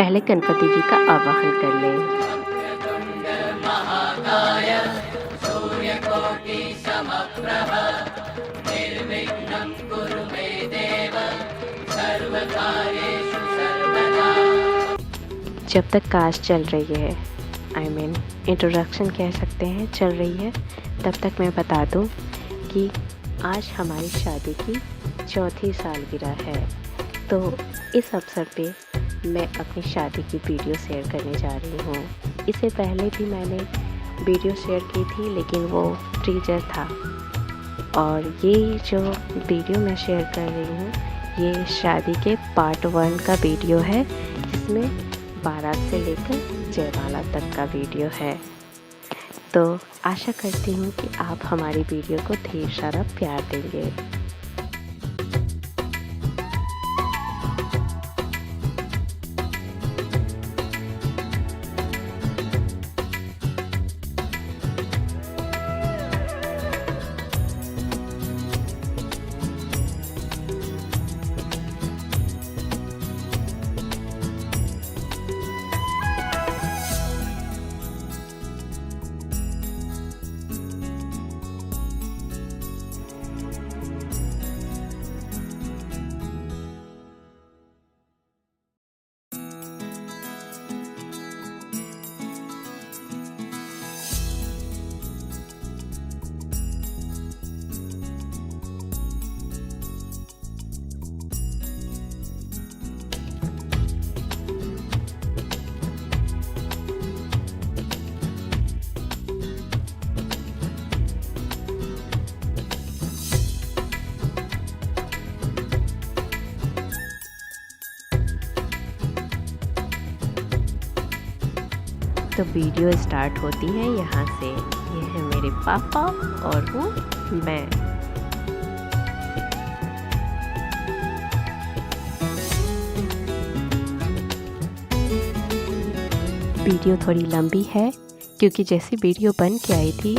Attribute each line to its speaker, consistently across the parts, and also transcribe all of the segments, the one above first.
Speaker 1: पहले गणपति जी का आवाहन कर लें। जब तक क्लास चल रही है, इंट्रोडक्शन कह सकते हैं, चल रही है, तब तक मैं बता दूं कि आज हमारी शादी की चौथी सालगिरह है। तो इस अवसर पे मैं अपनी शादी की वीडियो शेयर करने जा रही हूँ। इससे पहले भी मैंने वीडियो शेयर की थी, लेकिन वो टीजर था। और ये जो वीडियो मैं शेयर कर रही हूँ, ये शादी के पार्ट 1 का वीडियो है, जिसमें बारात से लेकर जयमाला तक का वीडियो है। तो आशा करती हूँ कि आप हमारी वीडियो को ढेर सारा प्यार देंगे। तो वीडियो स्टार्ट होती है यहाँ से। ये है मेरे पापा और हूँ मैं। वीडियो थोड़ी लंबी है, क्योंकि जैसी वीडियो बन के आई थी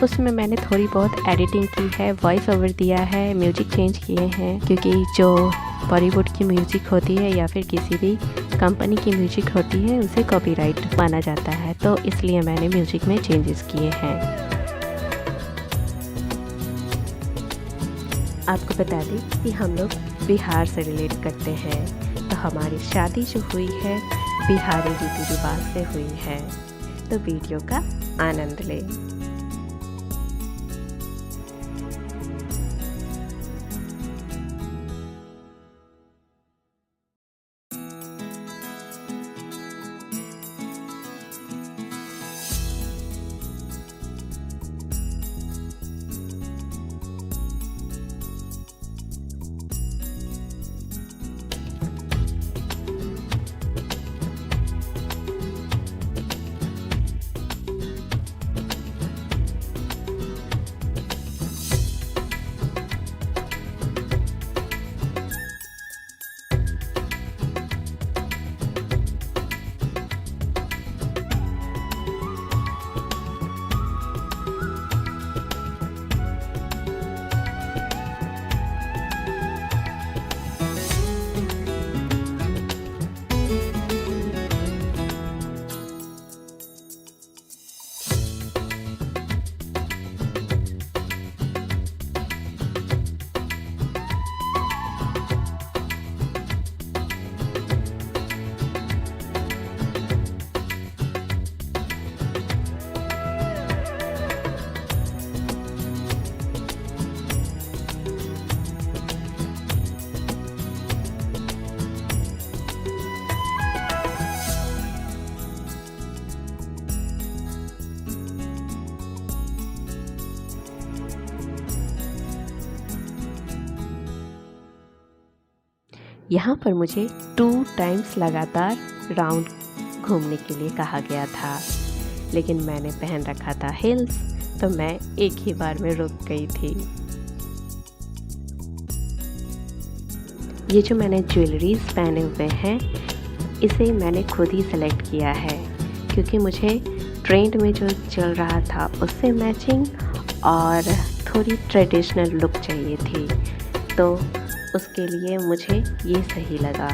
Speaker 1: उसमें मैंने थोड़ी बहुत एडिटिंग की है, वॉइस ओवर दिया है, म्यूजिक चेंज किए हैं, क्योंकि जो बॉलीवुड की म्यूजिक होती है या फिर किसी भी कंपनी की म्यूजिक होती है, उसे कॉपीराइट माना जाता है। तो इसलिए मैंने म्यूजिक में चेंजेस किए हैं। आपको बता दें कि हम लोग बिहार से रिलेट करते हैं, तो हमारी शादी जो हुई है बिहारी रीति रिवाज से हुई है। तो वीडियो का आनंद लें। यहाँ पर मुझे 2 टाइम्स लगातार राउंड घूमने के लिए कहा गया था, लेकिन मैंने पहन रखा था हिल्स, तो मैं एक ही बार में रुक गई थी। ये जो मैंने ज्वेलरीज पहने हुए हैं, इसे मैंने खुद ही सेलेक्ट किया है, क्योंकि मुझे ट्रेंड में जो चल रहा था उससे मैचिंग और थोड़ी ट्रेडिशनल लुक चाहिए थी, तो उसके लिए मुझे ये सही लगा।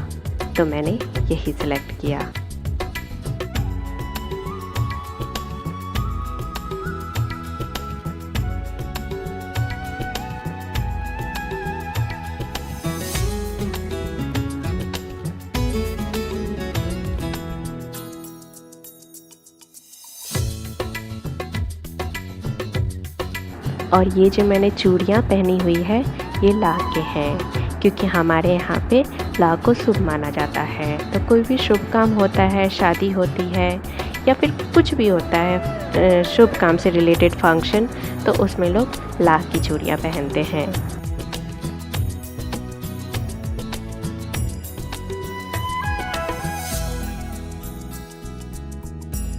Speaker 1: तो मैंने यही सिलेक्ट किया। और ये जो मैंने चूड़ियाँ पहनी हुई है ये लाख के हैं, क्योंकि हमारे यहाँ पे लाख को शुभ माना जाता है। तो कोई भी शुभ काम होता है, शादी होती है या फिर कुछ भी होता है शुभ काम से रिलेटेड फंक्शन, तो उसमें लोग लाख की चूड़ियाँ पहनते हैं।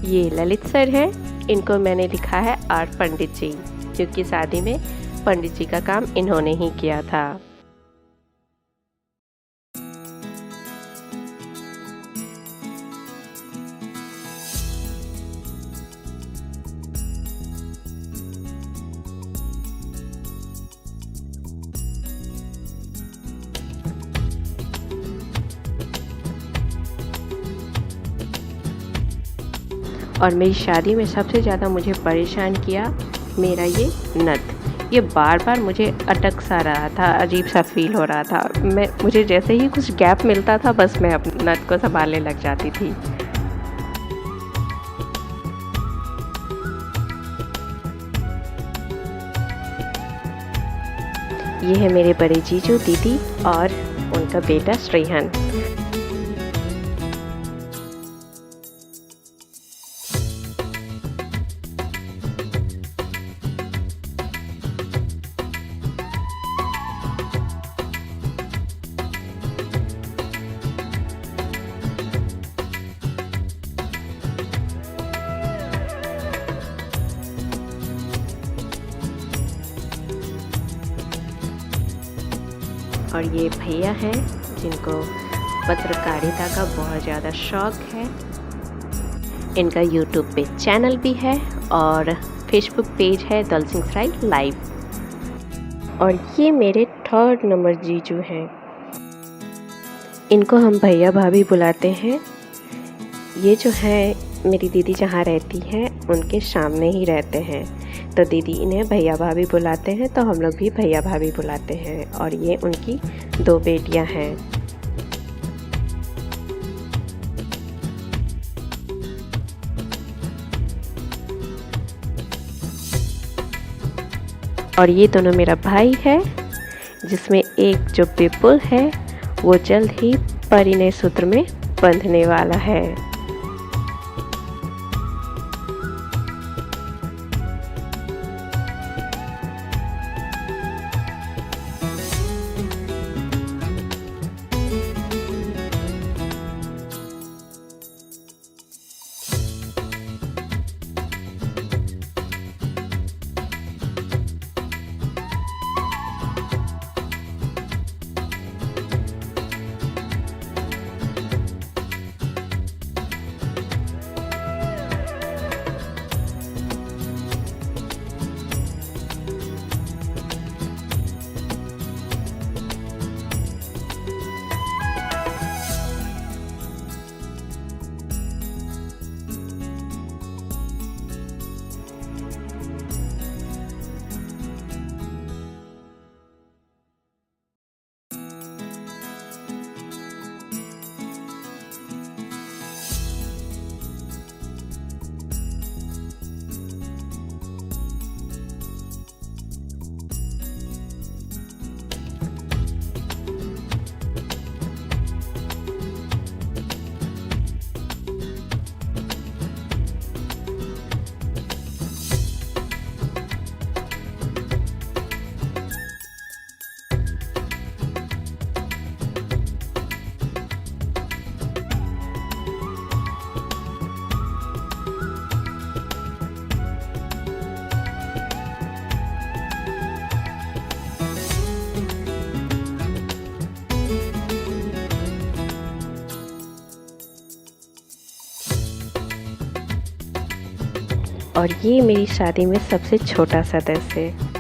Speaker 1: ये ललित सर हैं, इनको मैंने लिखा है आर पंडित जी, क्योंकि शादी में पंडित जी का काम इन्होंने ही किया था। और मेरी शादी में सबसे ज़्यादा मुझे परेशान किया मेरा ये नथ। ये बार बार मुझे अटक सा रहा था, अजीब सा फील हो रहा था। मुझे जैसे ही कुछ गैप मिलता था बस मैं अपने नथ को संभालने लग जाती थी। ये है मेरे बड़े जीजू, दीदी और उनका बेटा श्रीहन। और ये भैया हैं जिनको पत्रकारिता का बहुत ज़्यादा शौक़ है। इनका यूट्यूब पे चैनल भी है और फेसबुक पेज है दलसिंहसराय लाइव। और ये मेरे 3rd नंबर जीजू हैं, इनको हम भैया भाभी बुलाते हैं। ये जो है मेरी दीदी जहाँ रहती हैं उनके सामने ही रहते हैं, तो दीदी इन्हें भैया भाभी बुलाते हैं, तो हम लोग भी भैया भाभी बुलाते हैं। और ये उनकी 2 बेटियां हैं। और ये दोनों मेरा भाई है, जिसमें एक जो विपुल है वो जल्द ही परिणय सूत्र में बंधने वाला है। और ये मेरी शादी में सबसे छोटा सदस्य है।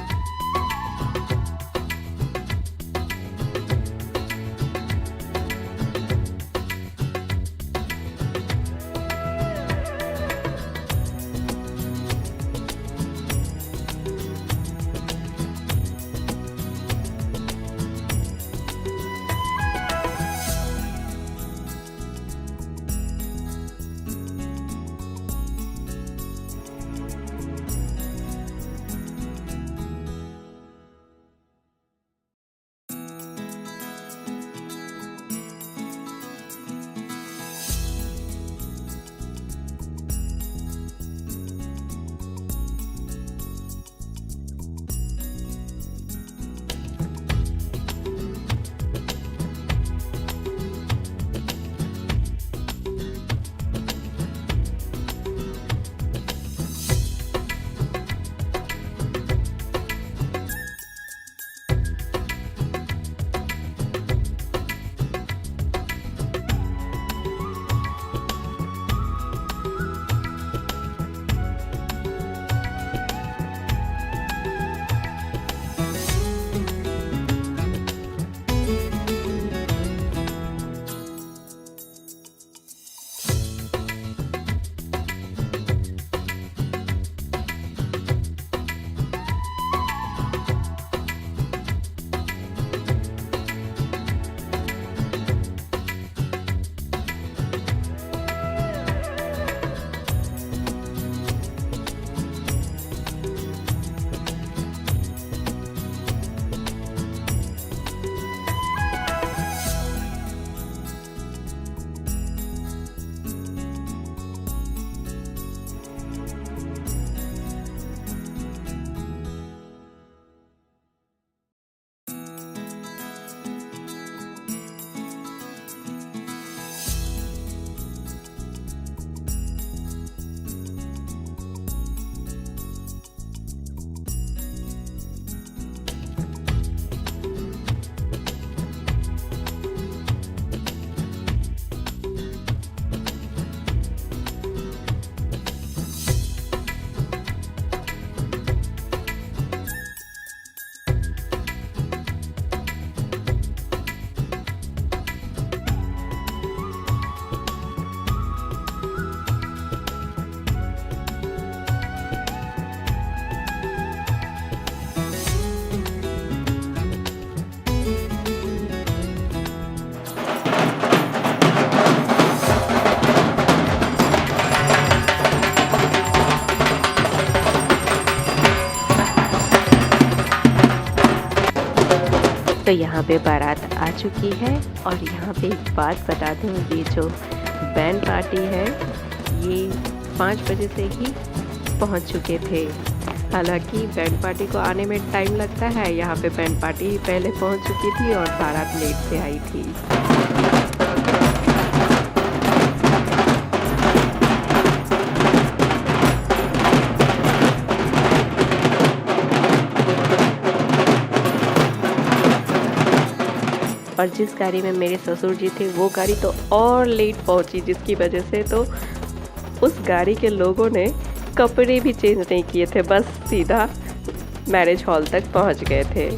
Speaker 1: तो यहाँ पे बारात आ चुकी है। और यहाँ पे एक बात बता दूँ, ये जो बैंड पार्टी है ये 5 बजे से ही पहुँच चुके थे। हालांकि बैंड पार्टी को आने में टाइम लगता है, यहाँ पे बैंड पार्टी ही पहले पहुँच चुकी थी और बारात लेट से आई थी। और जिस गाड़ी में मेरे ससुर जी थे वो गाड़ी तो और लेट पहुंची, जिसकी वजह से तो उस गाड़ी के लोगों ने कपड़े भी चेंज नहीं किए थे, बस सीधा मैरिज हॉल तक पहुंच गए थे।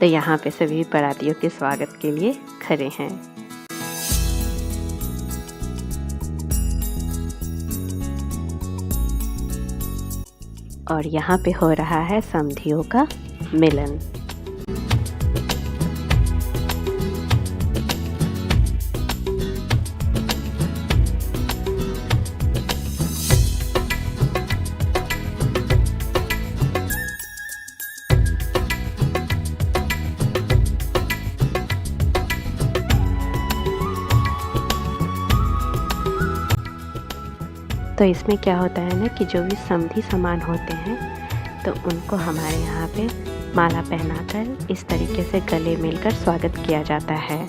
Speaker 1: तो यहाँ पे सभी बारातियों के स्वागत के लिए खड़े हैं। और यहाँ पे हो रहा है समधियों का मिलन। तो इसमें क्या होता है ना कि जो भी समधी समान होते हैं तो उनको हमारे यहाँ पे माला पहनाकर इस तरीके से गले मिलकर स्वागत किया जाता है।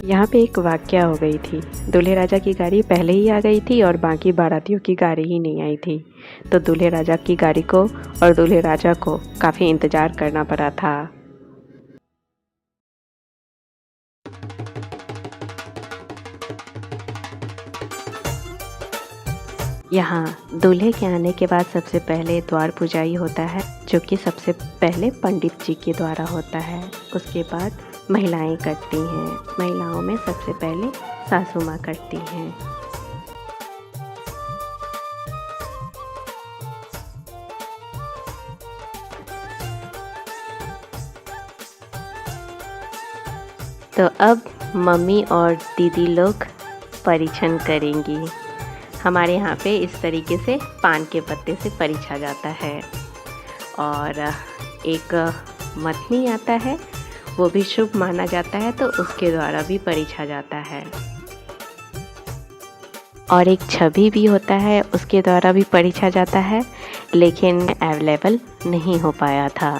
Speaker 1: यहाँ पे एक वाकया हो गई थी। दूल्हे राजा की गाड़ी पहले ही आ गई थी और बाकी बारातियों की गाड़ी ही नहीं आई थी। तो दूल्हे राजा की गाड़ी को और दूल्हे राजा को काफ़ी इंतज़ार करना पड़ा था। यहाँ दूल्हे के आने के बाद सबसे पहले द्वार पुजाई होता है, जो कि सबसे पहले पंडित जी के द्वारा होता है। उसके बाद महिलाएं करती हैं। महिलाओं में सबसे पहले सासू माँ करती हैं। तो अब मम्मी और दीदी लोग परीक्षण करेंगी। हमारे यहाँ पे इस तरीके से पान के पत्ते से परिछा जाता है। और एक मथनी आता है, वो भी शुभ माना जाता है, तो उसके द्वारा भी परिछा जाता है। और एक छवि भी होता है, उसके द्वारा भी परिछा जाता है, लेकिन अवेलेबल नहीं हो पाया था।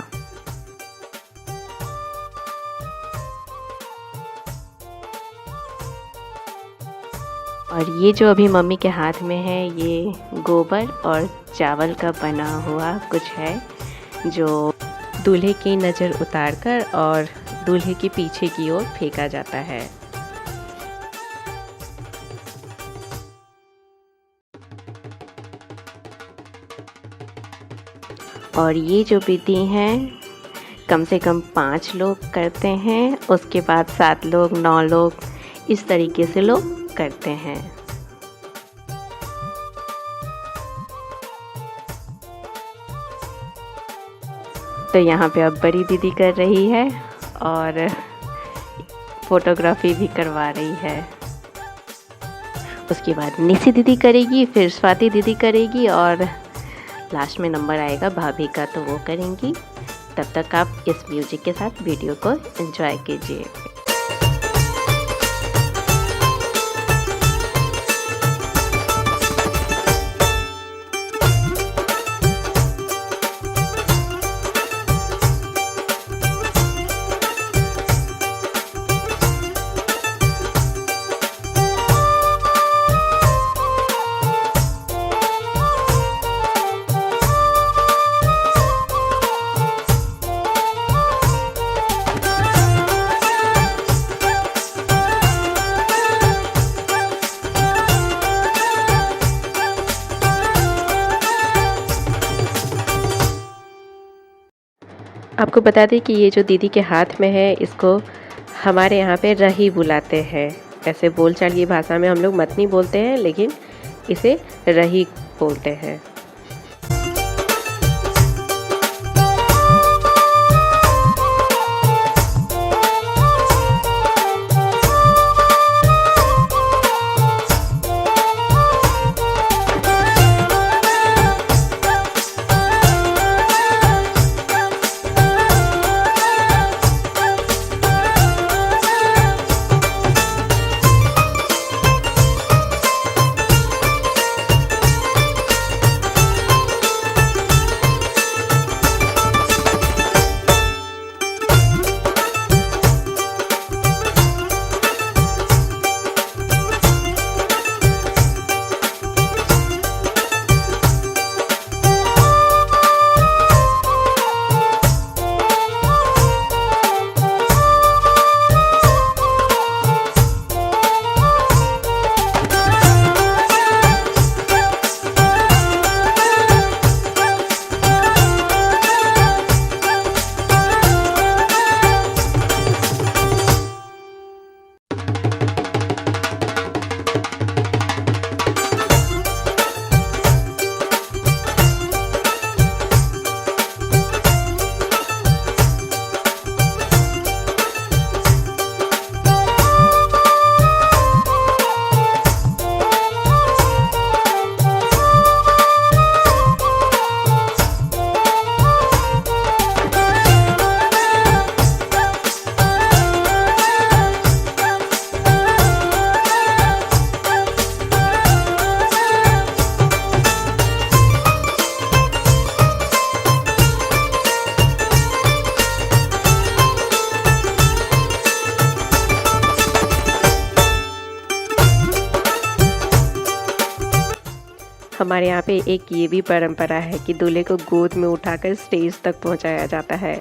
Speaker 1: और ये जो अभी मम्मी के हाथ में है, ये गोबर और चावल का बना हुआ कुछ है, जो दूल्हे की नज़र उतारकर और दूल्हे के पीछे की ओर फेंका जाता है। और ये जो विधि है कम से कम 5 लोग करते हैं, उसके बाद 7 लोग, 9 लोग, इस तरीके से लोग करते हैं। तो यहाँ पे अब बड़ी दीदी कर रही है और फोटोग्राफी भी करवा रही है। उसके बाद निशी दीदी करेगी, फिर स्वाति दीदी करेगी और लास्ट में नंबर आएगा भाभी का, तो वो करेंगी। तब तक आप इस म्यूजिक के साथ वीडियो को एंजॉय कीजिए। आपको बता दें कि ये जो दीदी के हाथ में है, इसको हमारे यहाँ पे रही बुलाते हैं। ऐसे बोलचाल की भाषा में हम लोग मथनी बोलते हैं, लेकिन इसे रही बोलते हैं। हमारे यहाँ पे एक ये भी परंपरा है कि दूल्हे को गोद में उठाकर स्टेज तक पहुँचाया जाता है।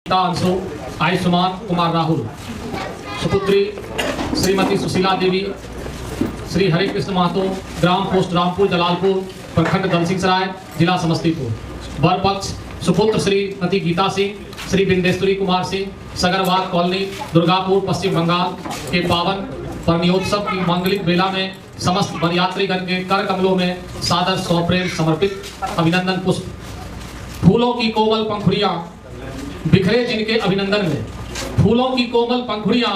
Speaker 2: अंशु आयुष्मान कुमार राहुल, सुपुत्री श्रीमती सुशीला देवी, श्री हरे कृष्ण महतो, ग्राम पोस्ट रामपुर जलालपुर, प्रखंड दलसिंहसराय, जिला समस्तीपुर। वर पक्ष सुपुत्र श्रीमती गीता सिंह, श्री बिंदेश्वरी कुमार सिंह, सगरवाग कॉलोनी, दुर्गापुर, पश्चिम बंगाल के पावन परमयोत्सव की मांगलिक बेला में समस्त वरयात्रीगण के कर कमलों में सादर सौप्रेम समर्पित अभिनंदन पुष्प। फूलों की कोमल पंखुड़ियां बिखरे जिनके अभिनंदन में, फूलों की कोमल पंखुड़ियां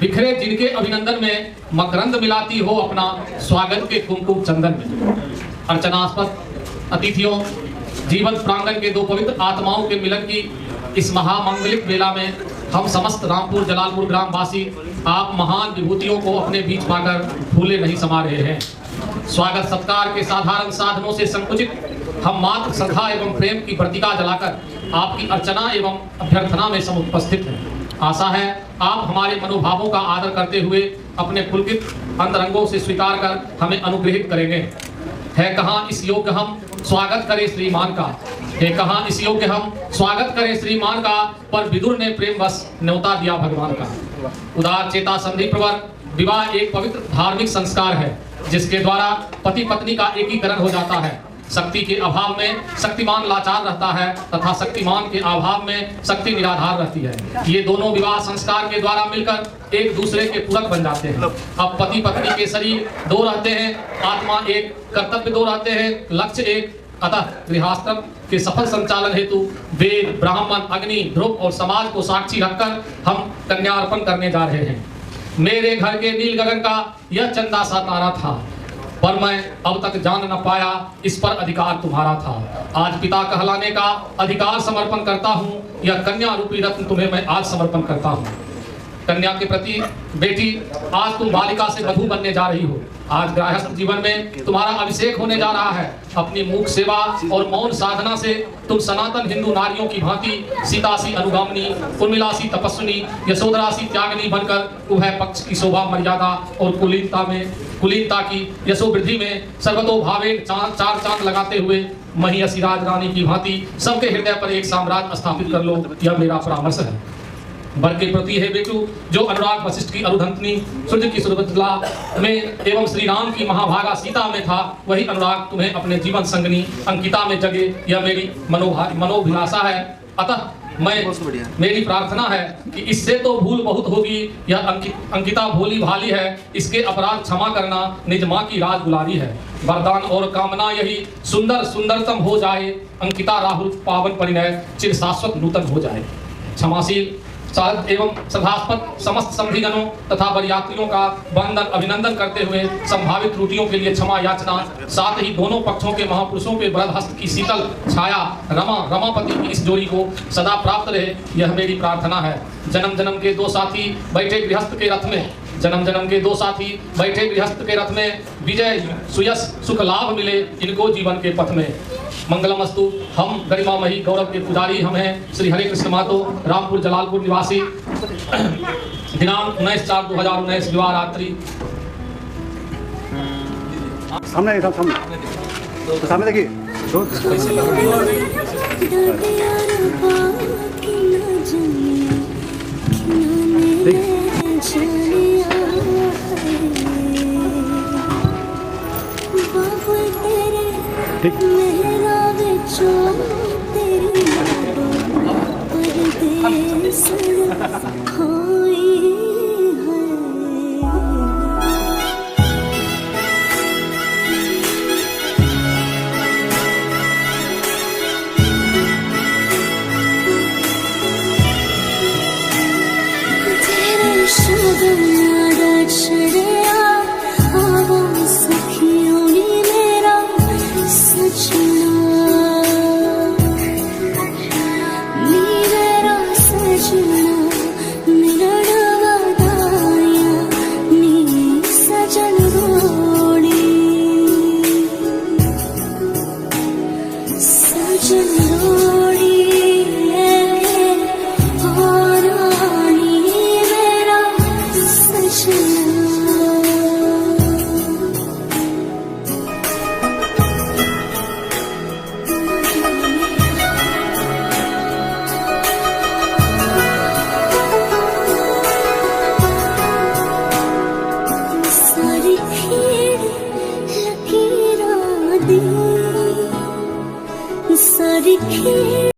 Speaker 2: बिखरे जिनके अभिनंदन में, मकरंद मिलाती हो अपना स्वागत के कुमकुम चंदन में। अर्चनास्पद अतिथियों, जीवन प्रांगण के दो पवित्र आत्माओं के मिलन की इस महामंगलिक बेला में हम समस्त रामपुर जलालपुर ग्रामवासी आप महान विभूतियों को अपने बीच पाकर भूले नहीं समा रहे हैं। स्वागत सत्कार के साधारण साधनों से संकुचित हम मात्र श्रद्धा एवं प्रेम की प्रतीका जलाकर आपकी अर्चना एवं अभ्यर्थना में समुपस्थित हैं। आशा है आप हमारे मनोभावों का आदर करते हुए अपने पुलकित अंतरंगों से स्वीकार कर हमें अनुग्रहित करेंगे। है कहाँ इस योग्य हम स्वागत करें श्रीमान का, है कहाँ इस योग्य हम स्वागत करें श्रीमान का, पर विदुर ने प्रेमवश न्योता दिया भगवान का। उदार चेता संधि प्रवर विवाह एक पवित्र धार्मिक संस्कार है जिसके द्वारा पति पत्नी का एकीकरण हो जाता है। शक्ति के अभाव में शक्तिमान लाचार रहता है तथा शक्तिमान के अभाव में शक्ति निराधार रहती है। ये दोनों विवाह संस्कार के द्वारा मिलकर एक दूसरे के पूरक बन जाते हैं। अब पति पत्नी के शरीर दो रहते हैं, आत्मा एक, कर्तव्य दो रहते हैं, लक्ष्य एक, अतः गृहस्थाश्रम के सफल संचालन हेतु वेद, ब्राह्मण, अग्नि, ध्रुव और समाज को साक्षी रखकर हम कन्या अर्पण करने जा रहे हैं। मेरे घर के नील गगन का यह चंदा सा तारा था, पर मैं अब तक जान न पाया इस पर अधिकार तुम्हारा था। आज पिता कहलाने का अधिकार समर्पण करता हूँ, यह कन्या रूपी रत्न तुम्हें मैं आज समर्पण करता हूँ। कन्या के प्रति बेटी, आज तुम बालिका से वधू बनने जा रही हो। आज गृहस्थ जीवन में तुम्हारा अभिषेक होने जा रहा है। अपनी मूक सेवा और मौन साधना से तुम सनातन हिंदू नारियों की भांति सीतासी अनुगामिनी, उर्मिलासी तपस्विनी, यशोधरासी त्यागनी बनकर उभय पक्ष की शोभा मर्यादा और कुलीनता की यशोवृद्धि में सर्वतोभावेन चार चांद लगाते हुए महियसी राज रानी की भांति सबके हृदय पर एक साम्राज्य स्थापित कर लो, यह मेरा परामर्श है। वर के प्रति है बेटू, जो अनुराग वशिष्ठ की अरुधंतनी, सूर्य की सुरभद्रा में एवं श्री राम की महाभागा सीता में था, वही अनुराग तुम्हें अपने जीवन संगनी अंकिता में जगे, यह मेरी मनोभिलाषा है। अतः मेरी प्रार्थना है कि इससे तो भूल बहुत होगी, यह अंकिता भोली भाली है, इसके अपराध क्षमा करना निज माँ की राज दुलारी है। वरदान और कामना यही सुंदरतम हो जाए, अंकिता राहुल पावन परिणय चिर शाश्वत नूतन हो जाए। क्षमाशील साध एवं श्रद्धास्पद समस्त समधिगणों तथा वरयात्रियों का वंदन अभिनंदन करते हुए संभावित त्रुटियों के लिए क्षमा याचना, साथ ही दोनों पक्षों के महापुरुषों के वरद हस्त की शीतल छाया रमापति की इस जोड़ी को सदा प्राप्त रहे, यह मेरी प्रार्थना है। जन्म जन्म के दो साथी बैठे गृहस्थ के रथ में, जन्म जन्म के दो साथी बैठे गृहस्थ के रथ में, विजय सुयश सुख लाभ मिले इनको जीवन के पथ में। मंगलमस्तु। हम गरिमामयी गौरव के पुजारी हम हैं श्री हरे कृष्ण महतो, रामपुर जलालपुर निवासी, दिनांक 19/4/2019 विवाह रात्रि।
Speaker 3: सामने सामने देखिए। ठीक
Speaker 4: सारी खीर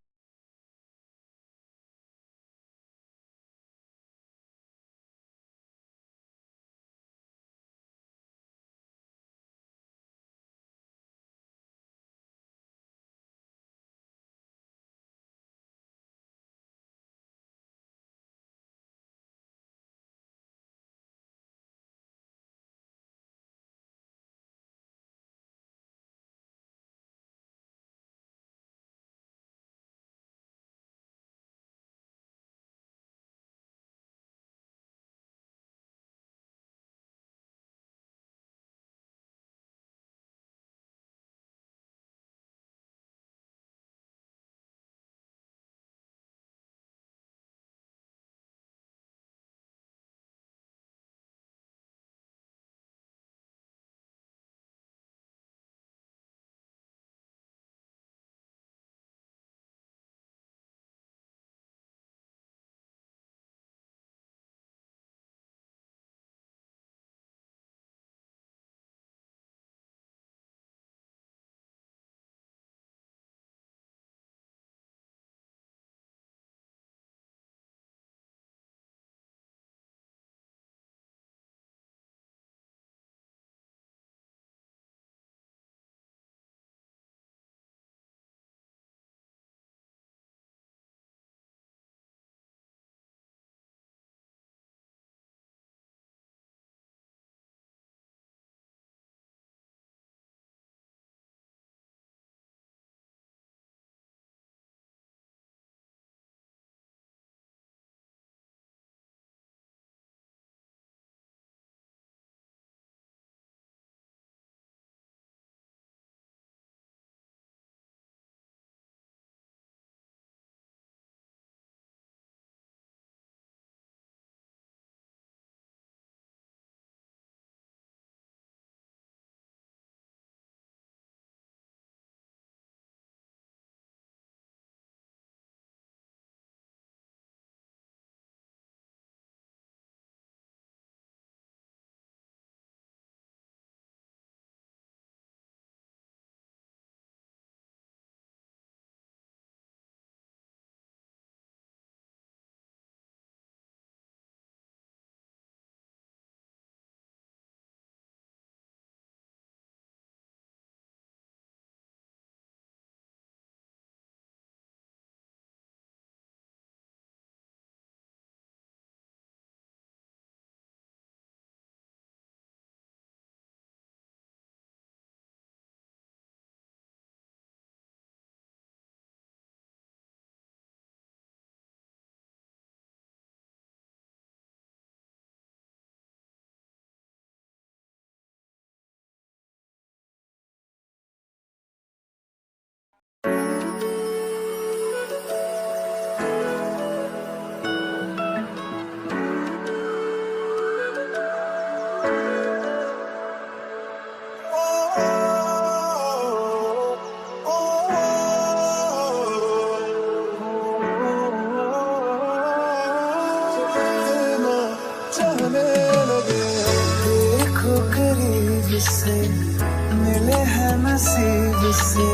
Speaker 5: मिले हैं नसीब से,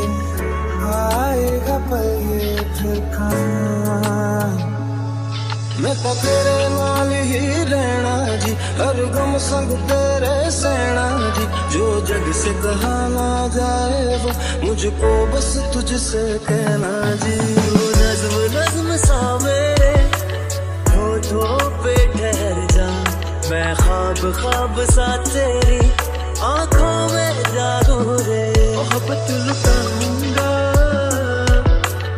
Speaker 5: आएगा पल ये फिर कहाँ। मैं तो तेरे नाल ही रहना जी, हर गम संग तेरे सहना जी। जो जग से कहा ना जाए वो मुझको बस तुझसे कहना जी। वो नज़्म नज़्म सा मेरे होठों पे ठहर जा, मैं ख्वाब ख्वाब सा तेरी आँखों में जागू रे। मोहब्बत लुटाऊंगा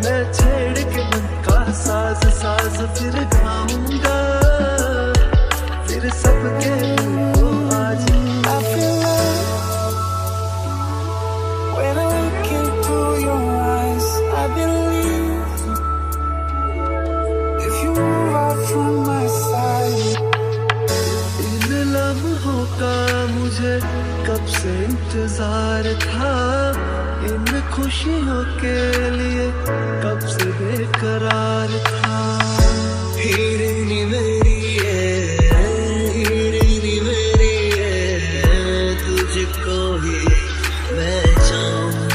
Speaker 5: मैं छेड़ के मन का साज साज, फिर गाऊंगा फिर सबके को आज। I feel love when I look into your eyes. I believe if you move out from my side. इन लम्हों का मुझे कब से इंतजार था, इन खुशियों के लिए कब से बेकरार था। हीरे मेरी हीरे मेरी तुझको ही मैं चाहूं।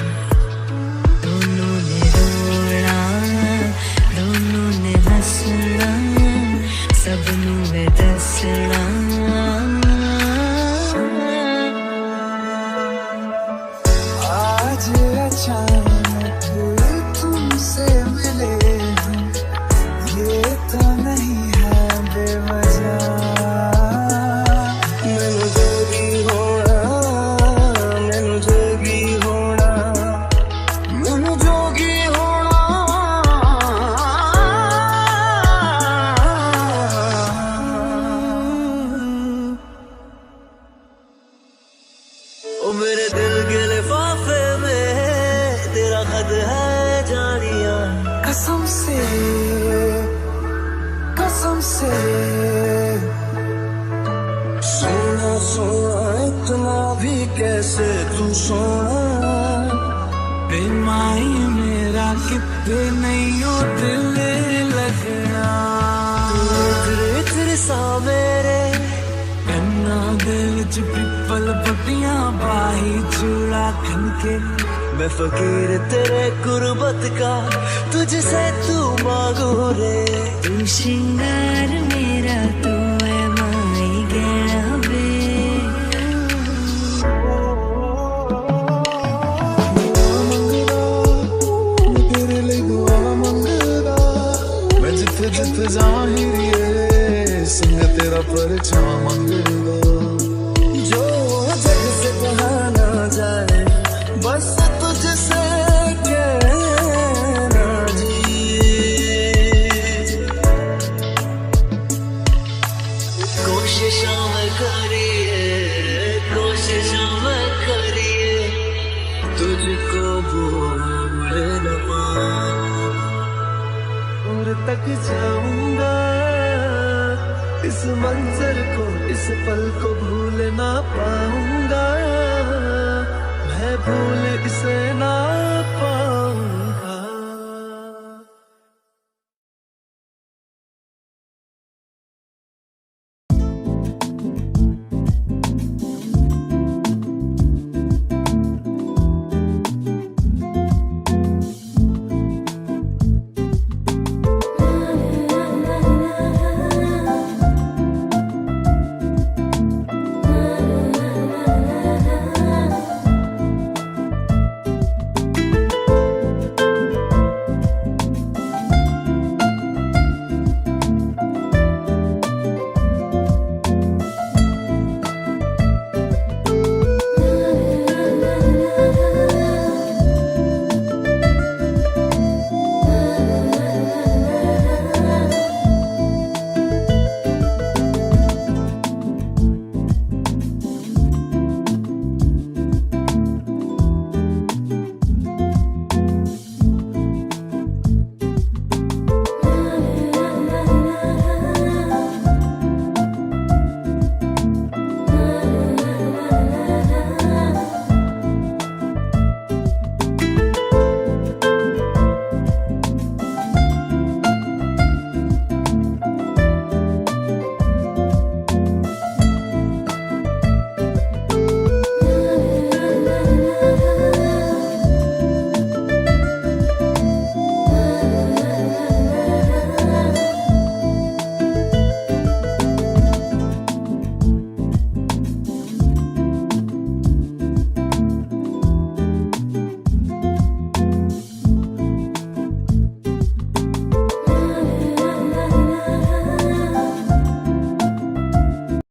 Speaker 4: दोनों ने रोना, दोनों ने हंसना, सबनों में दसना।
Speaker 5: आज अचानक तुमसे मिले हम, ये तो नहीं है बेवजह। मैनू जोगी होना, मैनू जोगी होना, मैनू जोगी होना। ओ मेरे दिल के लिफाफे में तेरा खत है जानिया। कसम से कसम से, सोना सोना इतना भी कैसे तू सोना। बेमाई मेरा कितने नहीं हो दिल लगना। तेरे तेरे सा मेरे कन्ना दिल च पिपल पट्टियां बाही चूड़ा खनके। मैं फकीर तेरे गुर्बत का तुझसे तू मांगू रे।
Speaker 4: तू श्रृंगार मेरा, तू है माई गहना वे।
Speaker 5: तेरे लिए दुआ मंगदा, मैं जिथे जिथे जाहिर संग तेरा परछा मंगदा। जो जग से कहा ना जाए बस तुझसे कहना जी। कोशिशों में करिए, कोशिशों में करिए, तुझको भूल न पाऊं। और तक जाऊंगा इस मंजर को, इस पल को भूल ना पाऊंगा। मैं भूल इसे ना